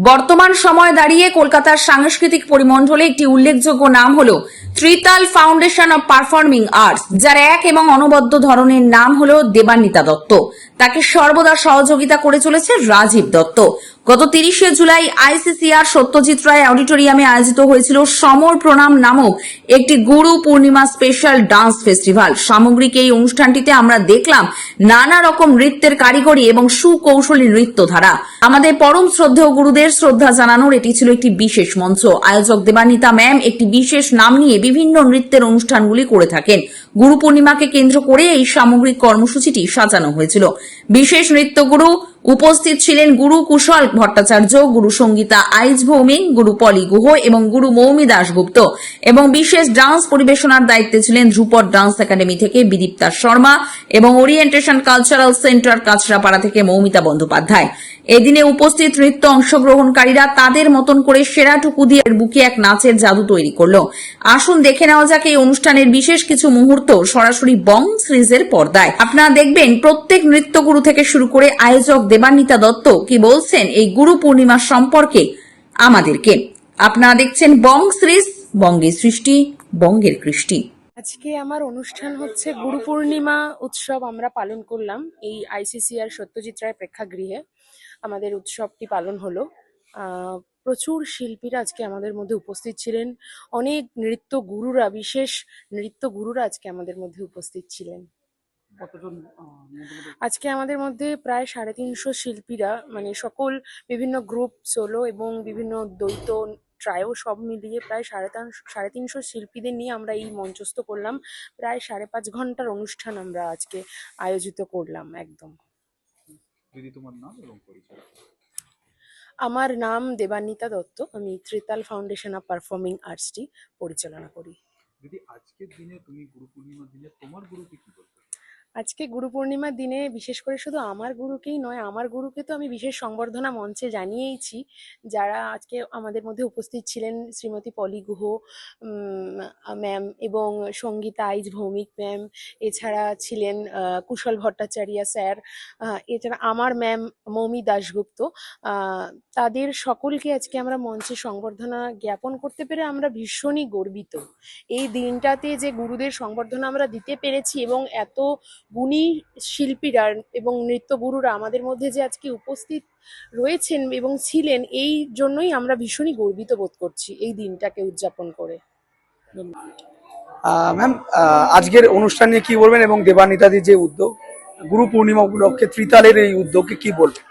বর্তমান সময়ে দাঁড়িয়ে কলকাতার সাংস্কৃতিক পরিমণ্ডলে একটি উল্লেখযোগ্য নাম হলো tritaal foundation of performing arts, যার এক এবং অনবদ্য ধরনের নাম হলো দেবান্বিতা দত্ত। তাকে সর্বদা সহযোগিতা করে চলেছে রাজীব দত্ত। গত 30শে জুলাই আইসিসিআর সত্যজিৎ রায় অডিটোরিয়ামে আয়োজিত হয়েছিল সমর প্রণাম নামক একটি Guru Purnima special dance festival. সামগ্রিক এই অনুষ্ঠানটিতে আমরা দেখলাম নানা রকম নৃত্যের কারিগরি এবং সুকৌশলী নৃত্যধারা। আমাদের পরম শ্রদ্ধেয় গুরুদের শ্রদ্ধা জানানোর এটি ছিল একটি বিশেষ মঞ্চ। আয়োজক দেবান্বিতা ম্যাম একটি বিশেষ নাম নিয়ে বিভিন্ন নৃত্যের অনুষ্ঠানগুলি করে থাকেন। গুরু পূর্ণিমাকে কেন্দ্র করে এই সামগ্রিক কর্মসূচিটি সাজানো হয়েছিল। বিশেষ নৃত্যগুরু উপস্থিত ছিলেন গুরু কুশল ভট্টাচার্য, গুরু সঙ্গীতা আইচ ভৌমিক, গুরু পলি গুহ এবং গুরু মৌমি দাশগুপ্ত। এবং বিশেষ ডান্স পরিবেশনার দায়িত্বে ছিলেন ধ্রুপদ ডান্স একাডেমি থেকে বিদীপ্তা শর্মা এবং ওরিয়েন্টেশন কালচারাল সেন্টার কাছড়াপাড়া থেকে মৌমিতা বন্দ্যোপাধ্যায়। এদিনে উপস্থিত নৃত্য অংশগ্রহণকারীরা তাদের মতন করে সেরাটুকু দিয়ে বুকে এক নাচের জাদু তৈরি করলো। আসুন দেখে নেওয়া যাক এই অনুষ্ঠানের বিশেষ কিছু মুহূর্ত সরাসরি বং সিরিজের পর্দায়। আপনারা দেখবেন প্রত্যেক নৃত্যগুরু থেকে শুরু করে আয়োজক দেবান্বিতা দত্ত কি বলছেন এই গুরু পূর্ণিমা সম্পর্কে আমাদেরকে। আপনারা দেখছেন বং সিরিজ, বঙ্গের সৃষ্টি, বঙ্গের কৃষ্টি। আজকে আমার অনুষ্ঠান হচ্ছে গুরু পূর্ণিমা উৎসব আমরা পালন করলাম এই আইসিসিআর সত্যজিৎ রায় প্রেক্ষাগৃহে। আমাদের উৎসবটি পালন হলো। প্রচুর শিল্পীরা আজকে আমাদের মধ্যে উপস্থিত ছিলেন। অনেক নৃত্য গুরুরা, বিশেষ নৃত্য গুরুরা আজকে আমাদের মধ্যে উপস্থিত ছিলেন। আজকে আমাদের মধ্যে প্রায় 350 শিল্পীরা, মানে সকল বিভিন্ন গ্রুপ, সোলো এবং বিভিন্ন দ্বৈত ট্রায়ো সব মিলিয়ে প্রায় 350 শিল্পীদের নিয়ে আমরা এই মঞ্চস্থ করলাম। প্রায় 5.5 ঘন্টার অনুষ্ঠান আমরা আজকে আয়োজিত করলাম। একদম। দিদি, তোমার নাম এবং পরিচয়? আমার নাম দেবান্বিতা দত্ত। আমি ত্রিতাল ফাউন্ডেশন অফ পারফর্মিং আর্টসটি পরিচালনা করি। দিদি, আজকের দিনে তুমি গুরু পূর্ণিমার দিনে তোমার গুরুকে কি বলতে? আজকে গুরু পূর্ণিমার দিনে বিশেষ করে শুধু আমার গুরুকেই নয়, আমার গুরুকে তো আমি বিশেষ সংবর্ধনা মঞ্চে জানিয়েইছি। যারা আজকে আমাদের মধ্যে উপস্থিত ছিলেন শ্রীমতী পলি গুহ ম্যাম এবং সঙ্গীতা আইচ ভৌমিক ম্যাম, এছাড়া ছিলেন কুশল ভট্টাচার্য স্যার, এছাড়া আমার ম্যাম মৌমি দাশগুপ্ত। তাদের সকলকে আজকে আমরা মঞ্চে সংবর্ধনা জ্ঞাপন করতে পেরে আমরা ভীষণই গর্বিত। এই দিনটাতে যে গুরুদের সংবর্ধনা আমরা দিতে পেরেছি এবং এত গুণী শিল্পীরা এবং নৃত্যগুরুরা আমাদের মধ্যে যে আজকে উপস্থিত রয়েছেন এবং ছিলেন, এই জন্যই আমরা ভীষণই গর্বিত বোধ করছি এই দিনটাকে উদযাপন করে। ম্যাম, আজকের অনুষ্ঠান নিয়ে কি বলবেন এবং দেবান্বিতাদির যে উদ্যোগ গুরু পূর্ণিমা উপলক্ষে ত্রিতালের এই উদ্যোগকে কি বলবেন?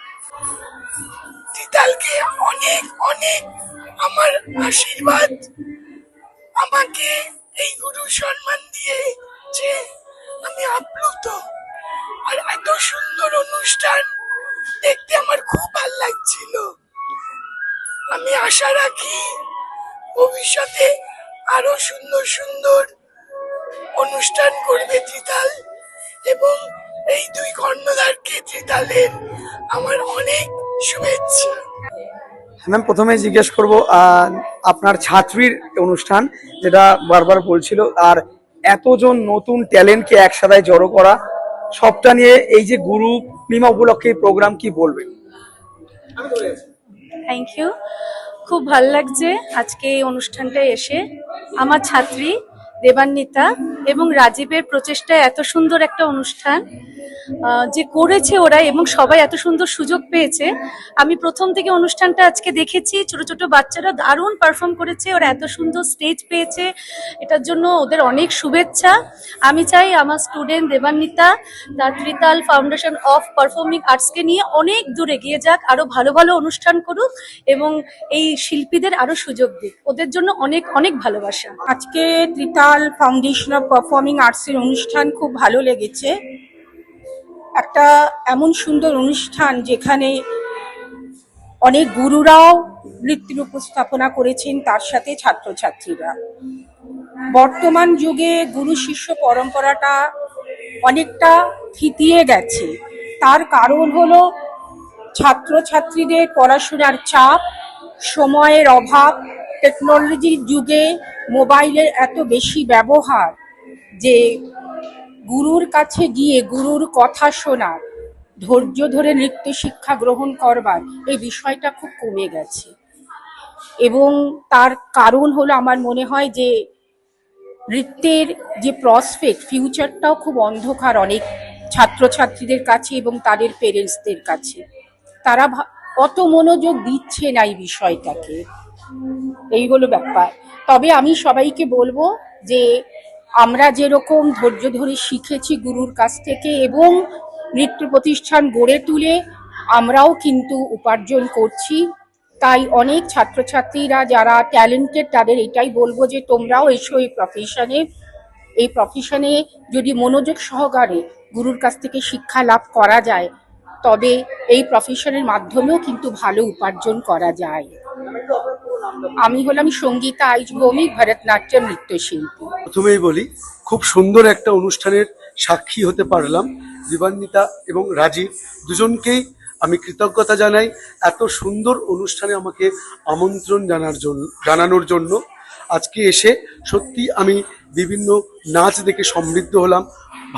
ত্রিতালকে অনেক অনেক আমার আশীর্বাদ। আমাকে এই গুরু সম্মান দিয়ে যে আমি আপ্লুত, আর এত সুন্দর অনুষ্ঠান দেখতে আমার খুব ভালো লাগছিল। আমি আশা রাখি ভবিষ্যতে আরো সুন্দর সুন্দর অনুষ্ঠান করবে ত্রিতাল, এবং এই দুই কর্ণধারকে ত্রিতালের আমার অনেক শুভেচ্ছা। ম্যাম, প্রথমে জিজ্ঞেস করব আপনার ছাত্রীর অনুষ্ঠান, যেটা বারবার বলছিল, আর এতজন নতুন ট্যালেন্টকে একসাথে জড়ো করা, সবটা নিয়ে এই যে গুরু পূর্ণিমা উপলক্ষে প্রোগ্রাম, কি বলবেন? Thank you. খুব ভাল লাগছে আজকে এই অনুষ্ঠানটা এসে। আমার ছাত্রী দেবান্বিতা এবং রাজীবের প্রচেষ্টায় এত সুন্দর একটা অনুষ্ঠান যে করেছে ওরা, এবং সবাই এত সুন্দর সুযোগ পেয়েছে। আমি প্রথম থেকে অনুষ্ঠানটা আজকে দেখেছি। ছোট ছোট বাচ্চারা দারুণ পারফর্ম করেছে, ওরা এত সুন্দর স্টেজ পেয়েছে, এটার জন্য ওদের অনেক শুভেচ্ছা। আমি চাই আমার স্টুডেন্ট দেবান্বিতা তার ত্রিতাল ফাউন্ডেশন অফ পারফর্মিং আর্টসকে নিয়ে অনেক দূর এগিয়ে যাক, আরো ভালো ভালো অনুষ্ঠান করুক এবং এই শিল্পীদের আরো সুযোগ দিক। ওদের জন্য অনেক অনেক ভালোবাসা। আজকে ত্রিতাল ফাউন্ডেশন অফ পারফর্মিং আর্টসের অনুষ্ঠান খুব ভালো লেগেছে। একটা এমন সুন্দর অনুষ্ঠান যেখানে অনেক গুরুরাও নৃত্যের উপস্থাপনা করেছেন, তার সাথে ছাত্রছাত্রীরা। বর্তমান যুগে গুরু শিষ্য পরম্পরাটা অনেকটা থিতিয়ে গেছে। তার কারণ হলো ছাত্রছাত্রীদের পড়াশোনার চাপ, সময়ের অভাব, টেকনোলজির যুগে মোবাইলের এত বেশি ব্যবহার যে গুরুর কাছে গিয়ে গুরুর কথা শোনার ধৈর্য ধরে নৃত্য শিক্ষা গ্রহণ করবার এই বিষয়টা খুব কমে গেছে। এবং তার কারণ হলো আমার মনে হয় যে নৃত্যের যে প্রসপেক্ট ফিউচারটাও খুব অন্ধকার অনেক ছাত্রছাত্রীদের কাছে এবং তাদের পেরেন্টসদের কাছে। তারা অত মনোযোগ দিচ্ছে না এই বিষয়টাকে, এই হলো ব্যাপার। তবে আমি সবাইকে বলবো যে আমরা যেরকম ধৈর্য ধরে শিখেছি গুরুর কাছ থেকে এবং নৃত্য প্রতিষ্ঠান গড়ে তুলে আমরাও কিন্তু উপার্জন করছি, তাই অনেক ছাত্রছাত্রীরা যারা ট্যালেন্টেড তাদের এটাই বলবো যে তোমরাও এসো এই প্রফেশনে যদি মনোযোগ সহকারে গুরুর কাছ থেকে শিক্ষা লাভ করা যায় তবে এই প্রফেশনের মাধ্যমেও কিন্তু ভালো উপার্জন করা যায়। আমি হলাম সঙ্গীতা আইচ ভৌমিক, ভরতনাট্যম নৃত্যশিল্পী। প্রথমেই বলি, খুব সুন্দর একটা অনুষ্ঠানের সাক্ষী হতে পারলাম। দিবান্বিতা এবং রাজীব দুজনকেই আমি কৃতজ্ঞতা জানাই এত সুন্দর অনুষ্ঠানে আমাকে আমন্ত্রণ জানানোর জন্য। আজকে এসে সত্যি আমি বিভিন্ন নাচ দেখে সমৃদ্ধ হলাম,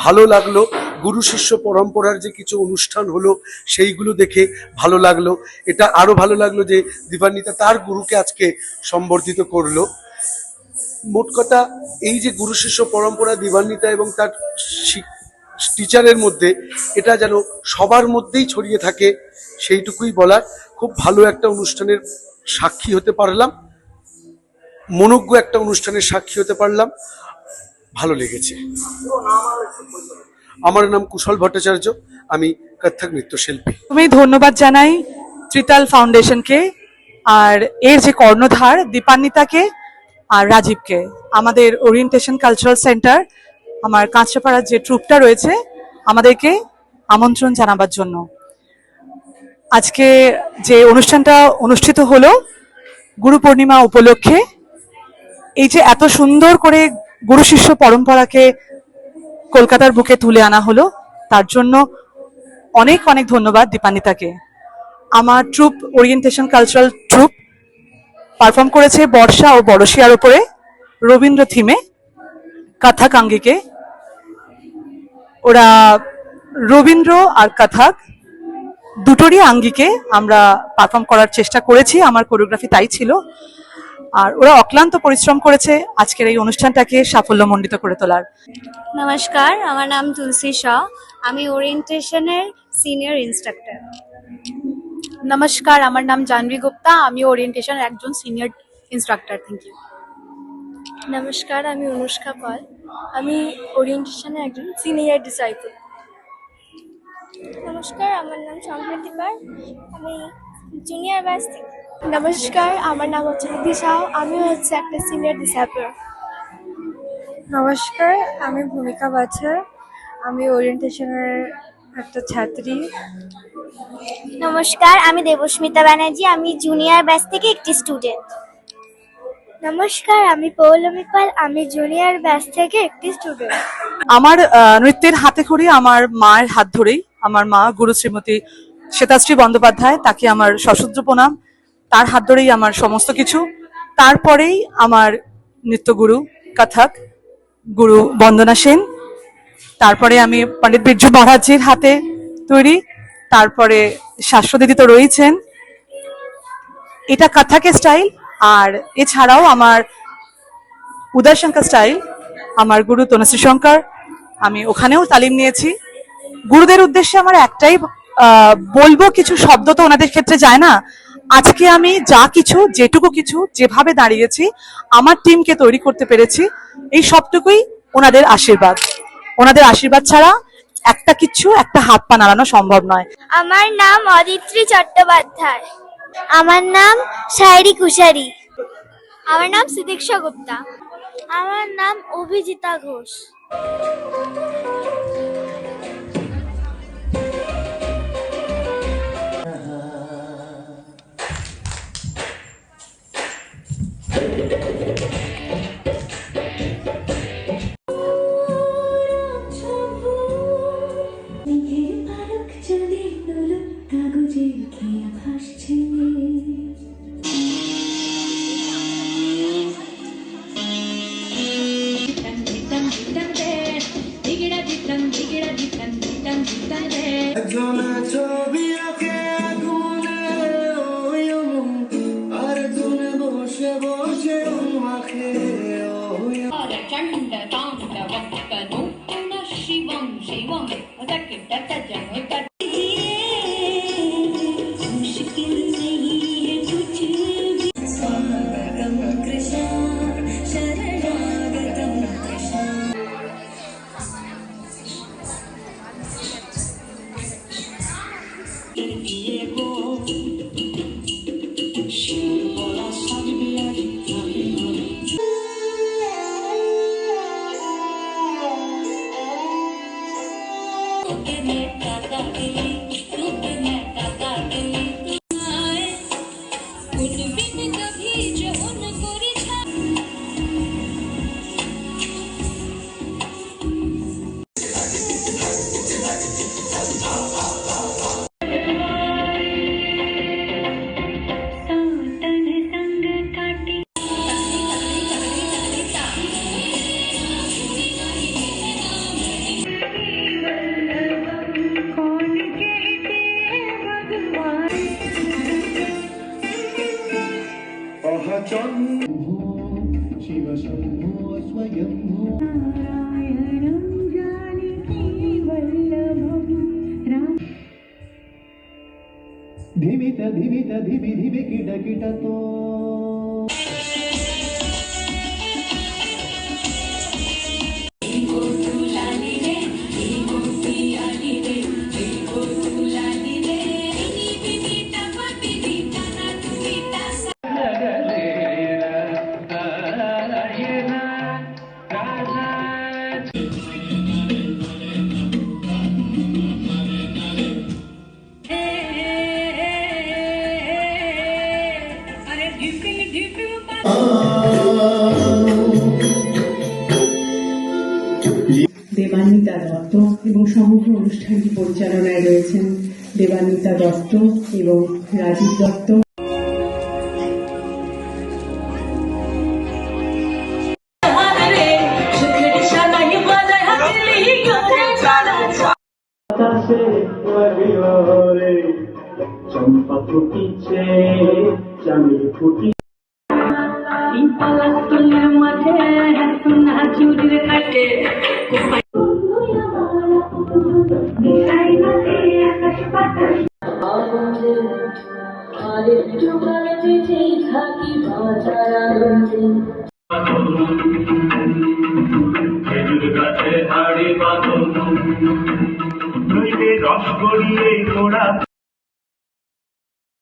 ভালো লাগলো। গুরু শিষ্য পরম্পরার যে কিছু অনুষ্ঠান হলো সেইগুলো দেখে ভালো লাগলো। এটা আরো ভালো লাগলো যে দিবান্বিতা তার গুরুকে আজকে সম্বর্ধিত করলো। মোট কথা, এই যে গুরু শিষ্য পরম্পরা দিবান্বিতা এবং তার টিচারের মধ্যে, এটা যেন সবার মধ্যেই ছড়িয়ে থাকে সেইটুকুই বলার। খুব ভালো একটা অনুষ্ঠানের সাক্ষী হতে পারলাম, মনোজ্ঞ একটা অনুষ্ঠানের সাক্ষী হতে পারলাম, ভালো লেগেছে। আমার নাম কুশল ভট্টাচার্য, আমি কত্থক নৃত্যশিল্পী। আমি ধন্যবাদ জানাই ত্রিতাল ফাউন্ডেশনকে আর এর যে কর্ণধার দীপান্বিতাকে আর রাজীবকে, আমাদের ওরিয়েন্টেশন কালচারাল সেন্টার, আমার কাঁচরাপাড়ার যে ট্রুপটা রয়েছে আমাদেরকে আমন্ত্রণ জানাবার জন্য। আজকে যে অনুষ্ঠানটা অনুষ্ঠিত হলো গুরু পূর্ণিমা উপলক্ষে, এই যে এত সুন্দর করে গুরু শিষ্য পরম্পরাকে কলকাতার বুকে তুলে আনা হলো, তার জন্য অনেক অনেক ধন্যবাদ দীপান্বিতাকে। আমার troupe orientation cultural troupe perform করেছে বর্ষা ও বড়শিয়ার উপরে রবীন্দ্র থিমে কথক আঙ্গিকে। ওরা রবীন্দ্র আর কথক দুটোরই আঙ্গিকে আমরা পারফর্ম করার চেষ্টা করেছি, আমার কোরিওগ্রাফি তাই ছিল। আর ওরা অক্লান্ত পরিশ্রম করেছে আজকের এই অনুষ্ঠানটাকে সাফল্যমণ্ডিত করে তোলার। নমস্কার, আমার নাম তুলসী শাহ, আমি ওরিয়েন্টেশনের সিনিয়র ইনস্ট্রাক্টর। নমস্কার, আমার নাম জাহ্নবী গুপ্তা, আমি ওরিয়েন্টেশন একজন সিনিয়র ইনস্ট্রাক্টর। Thank you. নমস্কার, আমি অনুষ্কা পাল, আমি ওরিয়েন্টেশনের একজন সিনিয়র ডিসাইপল। নমস্কার, আমার নাম সম্প্রীতি পাল, আমি জুনিয়র ব্যাচ থেকে। নমস্কার, আমার নাম হচ্ছে নিধি সাহ, আমি হচ্ছে একটা সিনিয়র ডিসাইপল। নমস্কার, আমি ভূমিকা বাছার, আমি ওরিয়েন্টেশনের একটা ছাত্রী। নমস্কার, আমি দেবস্মিতা ব্যানার্জি, আমি জুনিয়র ব্যাচ থেকে একটি স্টুডেন্ট। নমস্কার, আমি পৌলমী পাল, আমি জুনিয়র ব্যাচ থেকে একটি স্টুডেন্ট। আমার নৃত্যের হাতে খড়ি আমার মায়ের হাত ধরেই, আমার মা গুরু শ্রীমতী শ্বেতাশ্রী বন্দ্যোপাধ্যায়, তাকে আমার সশ্রদ্ধ প্রণাম। তার হাত ধরেই আমার সমস্ত কিছু। তারপরেই আমার নৃত্যগুরু কথক গুরু বন্দনা সেন, তারপরে আমি পণ্ডিত বিরজু মহারাজজির হাতে তৈরি, তারপরে শাশ্বত দিদি তো রয়েছেন। এটা কথকের স্টাইল। আর এছাড়াও আমার উদয় শঙ্কর স্টাইল, আমার গুরু তনুশ্রী শঙ্কর, আমি ওখানেও তালিম নিয়েছি। গুরুদের উদ্দেশ্যে আমার একটাই বলবো, কিছু শব্দ তো ওনাদের ক্ষেত্রে যায় না। আজকে আমি যা কিছু, যেটুকু কিছু, যেভাবে দাঁড়িয়েছি, আমার টিমকে তৈরি করতে পেরেছি, এই সবটুকুই ওনাদের আশীর্বাদ। ওনাদের আশীর্বাদ ছাড়া একটা হাত পা নাড়ানো সম্ভব নয়। আমার নাম অদিত্রী চট্টোপাধ্যায়। আমার নাম শায়রি কুশারি। আমার নাম সিদীক্ষা গুপ্তা। আমার নাম অভিজিতা ঘোষ। ধিমিত ধিমিত ধিবি ধিবি কিট কিট তো দেবান্বিতা দত্ত এবং সমগ্র অনুষ্ঠানটি পরিচালনায় রয়েছেন দেবান্বিতা দত্ত এবং রাজীব দত্ত। চম্পা ফুটিছে চাঁদি ফুটি মাঝে সোনা চুরির কাটে খেজুর গাছে হাড়ি বাঁধন নইলে রস গড়িয়ে ঘোড়া